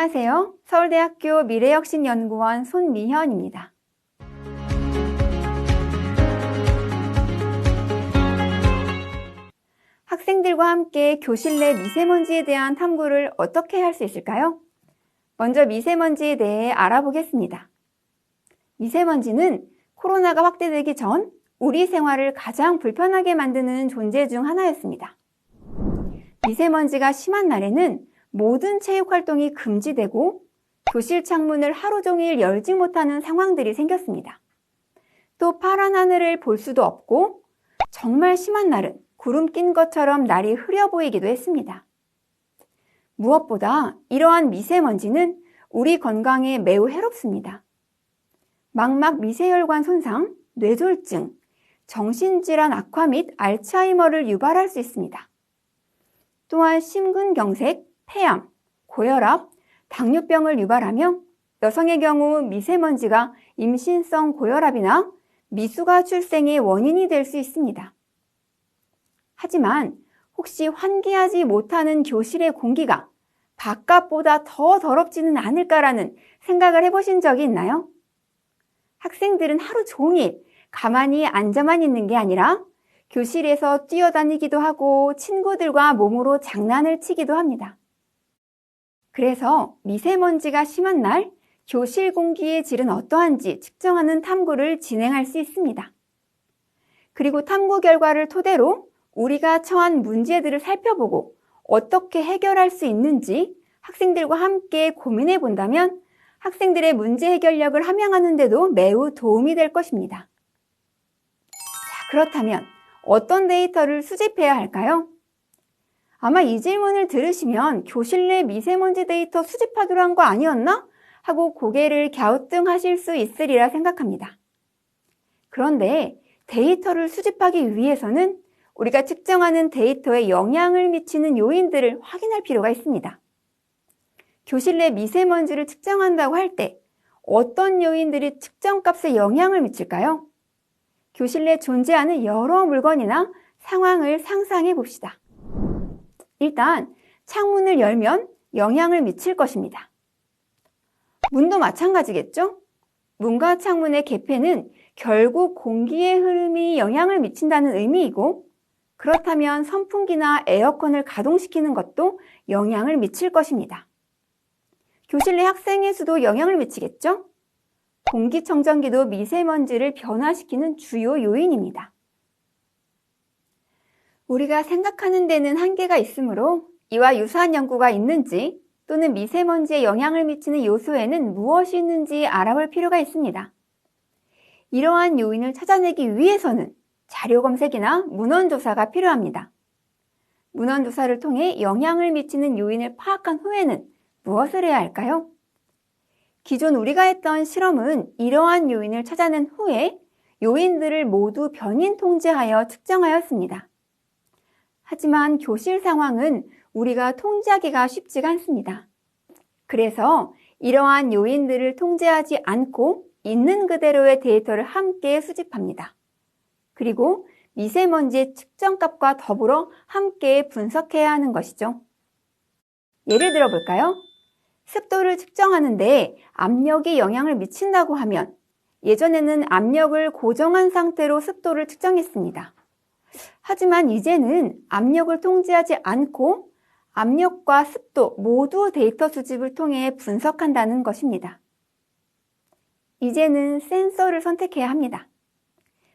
안녕하세요. 서울대학교 미래혁신연구원 손미현입니다. 학생들과 함께 교실 내 미세먼지에 대한 탐구를 어떻게 할 수 있을까요? 먼저 미세먼지에 대해 알아보겠습니다. 미세먼지는 코로나가 확대되기 전 우리 생활을 가장 불편하게 만드는 존재 중 하나였습니다. 미세먼지가 심한 날에는 모든 체육 활동이 금지되고 교실 창문을 하루 종일 열지 못하는 상황들이 생겼습니다. 또 파란 하늘을 볼 수도 없고 정말 심한 날은 구름 낀 것처럼 날이 흐려 보이기도 했습니다. 무엇보다 이러한 미세먼지는 우리 건강에 매우 해롭습니다. 망막 미세혈관 손상, 뇌졸중, 정신질환 악화 및 알츠하이머를 유발할 수 있습니다. 또한 심근경색, 폐암, 고혈압, 당뇨병을 유발하며 여성의 경우 미세먼지가 임신성 고혈압이나 미숙아 출생의 원인이 될 수 있습니다. 하지만 혹시 환기하지 못하는 교실의 공기가 바깥보다 더 더럽지는 않을까라는 생각을 해보신 적이 있나요? 학생들은 하루 종일 가만히 앉아만 있는 게 아니라 교실에서 뛰어다니기도 하고 친구들과 몸으로 장난을 치기도 합니다. 그래서 미세먼지가 심한 날 교실 공기의 질은 어떠한지 측정하는 탐구를 진행할 수 있습니다. 그리고 탐구 결과를 토대로 우리가 처한 문제들을 살펴보고 어떻게 해결할 수 있는지 학생들과 함께 고민해 본다면 학생들의 문제 해결력을 함양하는 데도 매우 도움이 될 것입니다. 자, 그렇다면 어떤 데이터를 수집해야 할까요? 아마 이 질문을 들으시면 교실 내 미세먼지 데이터 수집하기로 한 거 아니었나? 하고 고개를 갸우뚱하실 수 있으리라 생각합니다. 그런데 데이터를 수집하기 위해서는 우리가 측정하는 데이터에 영향을 미치는 요인들을 확인할 필요가 있습니다. 교실 내 미세먼지를 측정한다고 할 때 어떤 요인들이 측정값에 영향을 미칠까요? 교실 내 존재하는 여러 물건이나 상황을 상상해 봅시다. 일단 창문을 열면 영향을 미칠 것입니다. 문도 마찬가지겠죠? 문과 창문의 개폐는 결국 공기의 흐름이 영향을 미친다는 의미이고 그렇다면 선풍기나 에어컨을 가동시키는 것도 영향을 미칠 것입니다. 교실 내 학생의 수도 영향을 미치겠죠? 공기청정기도 미세먼지를 변화시키는 주요 요인입니다. 우리가 생각하는 데는 한계가 있으므로 이와 유사한 연구가 있는지 또는 미세먼지에 영향을 미치는 요소에는 무엇이 있는지 알아볼 필요가 있습니다. 이러한 요인을 찾아내기 위해서는 자료 검색이나 문헌조사가 필요합니다. 문헌조사를 통해 영향을 미치는 요인을 파악한 후에는 무엇을 해야 할까요? 기존 우리가 했던 실험은 이러한 요인을 찾아낸 후에 요인들을 모두 변인 통제하여 측정하였습니다. 하지만 교실 상황은 우리가 통제하기가 쉽지가 않습니다. 그래서 이러한 요인들을 통제하지 않고 있는 그대로의 데이터를 함께 수집합니다. 그리고 미세먼지의 측정값과 더불어 함께 분석해야 하는 것이죠. 예를 들어 볼까요? 습도를 측정하는데 압력이 영향을 미친다고 하면 예전에는 압력을 고정한 상태로 습도를 측정했습니다. 하지만 이제는 압력을 통제하지 않고 압력과 습도 모두 데이터 수집을 통해 분석한다는 것입니다. 이제는 센서를 선택해야 합니다.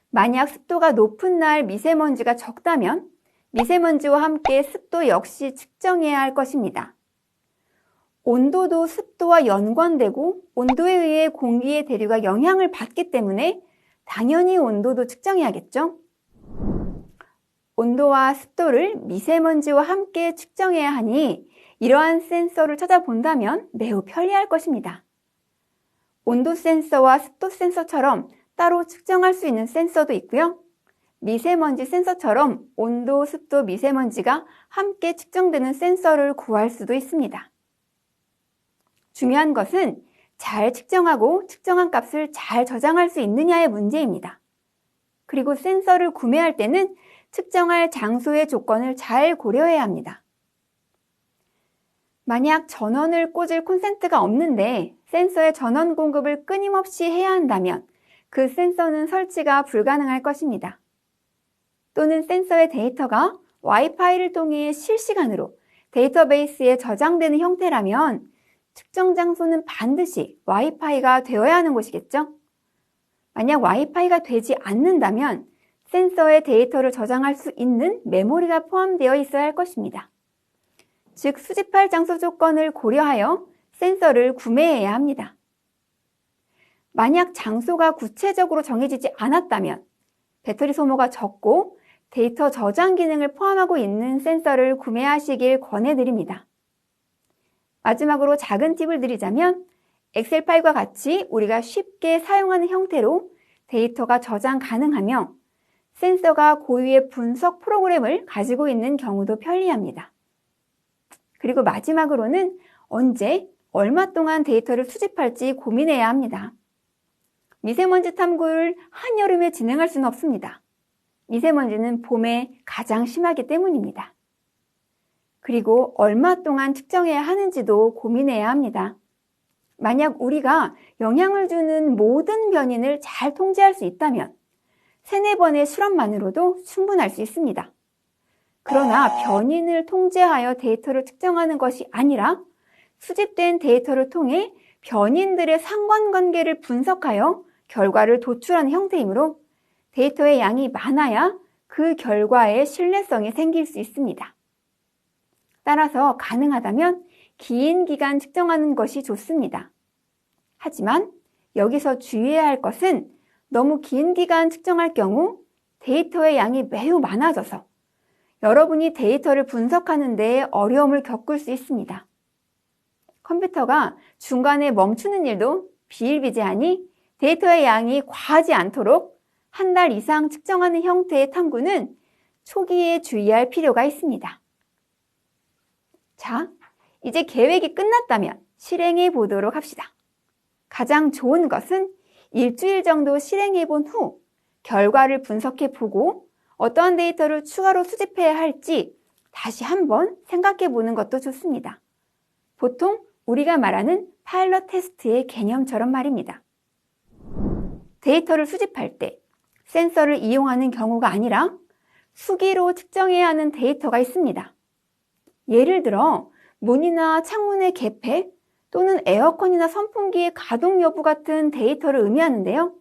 만약 습도가 높은 날 미세먼지가 적다면 미세먼지와 함께 습도 역시 측정해야 할 것입니다. 온도도 습도와 연관되고 온도에 의해 공기의 대류가 영향을 받기 때문에 당연히 온도도 측정해야겠죠? 온도와 습도를 미세먼지와 함께 측정해야 하니 이러한 센서를 찾아본다면 매우 편리할 것입니다. 온도 센서와 습도 센서처럼 따로 측정할 수 있는 센서도 있고요. 미세먼지 센서처럼 온도, 습도, 미세먼지가 함께 측정되는 센서를 구할 수도 있습니다. 중요한 것은 잘 측정하고 측정한 값을 잘 저장할 수 있느냐의 문제입니다. 그리고 센서를 구매할 때는 측정할 장소의 조건을 잘 고려해야 합니다. 만약 전원을 꽂을 콘센트가 없는데 센서의 전원 공급을 끊임없이 해야 한다면 그 센서는 설치가 불가능할 것입니다. 또는 센서의 데이터가 와이파이를 통해 실시간으로 데이터베이스에 저장되는 형태라면 측정 장소는 반드시 와이파이가 되어야 하는 곳이겠죠? 만약 와이파이가 되지 않는다면 센서의 데이터를 저장할 수 있는 메모리가 포함되어 있어야 할 것입니다. 즉, 수집할 장소 조건을 고려하여 센서를 구매해야 합니다. 만약 장소가 구체적으로 정해지지 않았다면 배터리 소모가 적고 데이터 저장 기능을 포함하고 있는 센서를 구매하시길 권해드립니다. 마지막으로 작은 팁을 드리자면 엑셀 파일과 같이 우리가 쉽게 사용하는 형태로 데이터가 저장 가능하며 센서가 고유의 분석 프로그램을 가지고 있는 경우도 편리합니다. 그리고 마지막으로는 언제, 얼마 동안 데이터를 수집할지 고민해야 합니다. 미세먼지 탐구를 한여름에 진행할 수는 없습니다. 미세먼지는 봄에 가장 심하기 때문입니다. 그리고 얼마 동안 측정해야 하는지도 고민해야 합니다. 만약 우리가 영향을 주는 모든 변인을 잘 통제할 수 있다면 3-4번의 실험만으로도 충분할 수 있습니다. 그러나 변인을 통제하여 데이터를 측정하는 것이 아니라 수집된 데이터를 통해 변인들의 상관관계를 분석하여 결과를 도출하는 형태이므로 데이터의 양이 많아야 그 결과에 신뢰성이 생길 수 있습니다. 따라서 가능하다면 긴 기간 측정하는 것이 좋습니다. 하지만 여기서 주의해야 할 것은 너무 긴 기간 측정할 경우 데이터의 양이 매우 많아져서 여러분이 데이터를 분석하는 데 어려움을 겪을 수 있습니다. 컴퓨터가 중간에 멈추는 일도 비일비재하니 데이터의 양이 과하지 않도록 한 달 이상 측정하는 형태의 탐구는 초기에 주의할 필요가 있습니다. 자, 이제 계획이 끝났다면 실행해 보도록 합시다. 가장 좋은 것은 일주일 정도 실행해 본 후 결과를 분석해 보고 어떠한 데이터를 추가로 수집해야 할지 다시 한번 생각해 보는 것도 좋습니다. 보통 우리가 말하는 파일럿 테스트의 개념처럼 말입니다. 데이터를 수집할 때 센서를 이용하는 경우가 아니라 수기로 측정해야 하는 데이터가 있습니다. 예를 들어 문이나 창문의 개폐 또는 에어컨이나 선풍기의 가동 여부 같은 데이터를 의미하는데요.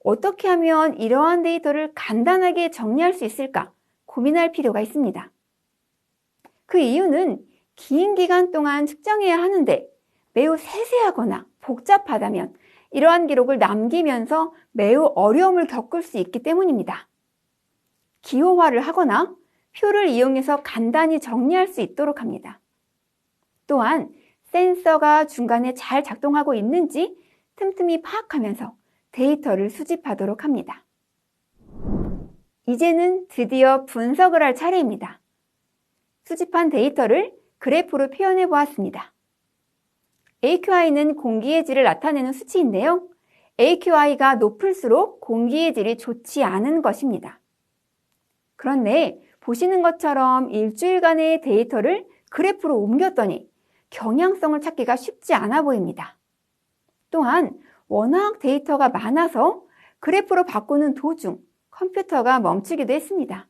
어떻게 하면 이러한 데이터를 간단하게 정리할 수 있을까 고민할 필요가 있습니다. 그 이유는 긴 기간 동안 측정해야 하는데 매우 세세하거나 복잡하다면 이러한 기록을 남기면서 매우 어려움을 겪을 수 있기 때문입니다. 기호화를 하거나 표를 이용해서 간단히 정리할 수 있도록 합니다. 또한 센서가 중간에 잘 작동하고 있는지 틈틈이 파악하면서 데이터를 수집하도록 합니다. 이제는 드디어 분석을 할 차례입니다. 수집한 데이터를 그래프로 표현해 보았습니다. AQI는 공기의 질을 나타내는 수치인데요. AQI가 높을수록 공기의 질이 좋지 않은 것입니다. 그런데 보시는 것처럼 일주일간의 데이터를 그래프로 옮겼더니 경향성을 찾기가 쉽지 않아 보입니다. 또한 워낙 데이터가 많아서 그래프로 바꾸는 도중 컴퓨터가 멈추기도 했습니다.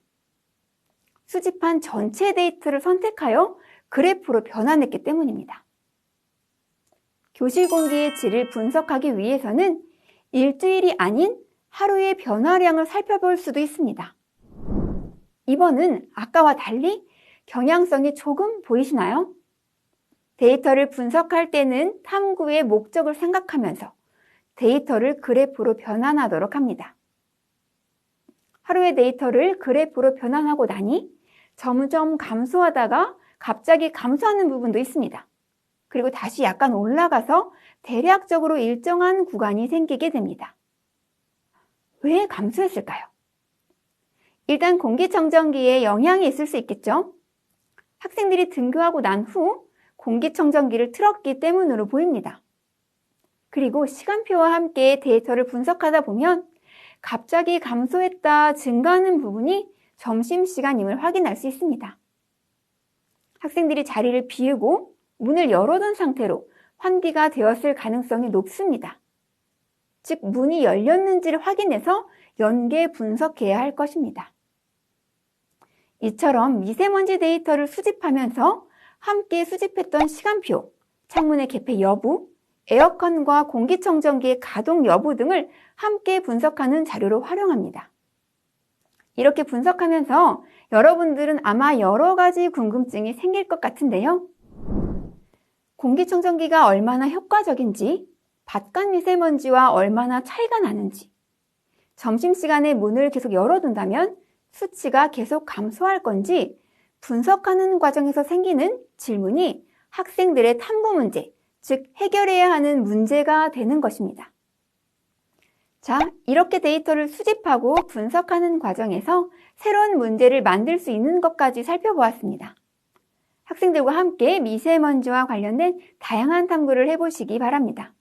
수집한 전체 데이터를 선택하여 그래프로 변환했기 때문입니다. 교실 공기의 질을 분석하기 위해서는 일주일이 아닌 하루의 변화량을 살펴볼 수도 있습니다. 이번은 아까와 달리 경향성이 조금 보이시나요? 데이터를 분석할 때는 탐구의 목적을 생각하면서 데이터를 그래프로 변환하도록 합니다. 하루의 데이터를 그래프로 변환하고 나니 점점 감소하다가 갑자기 감소하는 부분도 있습니다. 그리고 다시 약간 올라가서 대략적으로 일정한 구간이 생기게 됩니다. 왜 감소했을까요? 일단 공기청정기에 영향이 있을 수 있겠죠? 학생들이 등교하고 난 후 공기청정기를 틀었기 때문으로 보입니다. 그리고 시간표와 함께 데이터를 분석하다 보면 갑자기 감소했다 증가하는 부분이 점심시간임을 확인할 수 있습니다. 학생들이 자리를 비우고 문을 열어둔 상태로 환기가 되었을 가능성이 높습니다. 즉, 문이 열렸는지를 확인해서 연계 분석해야 할 것입니다. 이처럼 미세먼지 데이터를 수집하면서 함께 수집했던 시간표, 창문의 개폐 여부, 에어컨과 공기청정기의 가동 여부 등을 함께 분석하는 자료로 활용합니다. 이렇게 분석하면서 여러분들은 아마 여러 가지 궁금증이 생길 것 같은데요. 공기청정기가 얼마나 효과적인지, 바깥 미세먼지와 얼마나 차이가 나는지, 점심시간에 문을 계속 열어둔다면 수치가 계속 감소할 건지 분석하는 과정에서 생기는 질문이 학생들의 탐구 문제, 즉 해결해야 하는 문제가 되는 것입니다. 자, 이렇게 데이터를 수집하고 분석하는 과정에서 새로운 문제를 만들 수 있는 것까지 살펴보았습니다. 학생들과 함께 미세먼지와 관련된 다양한 탐구를 해보시기 바랍니다.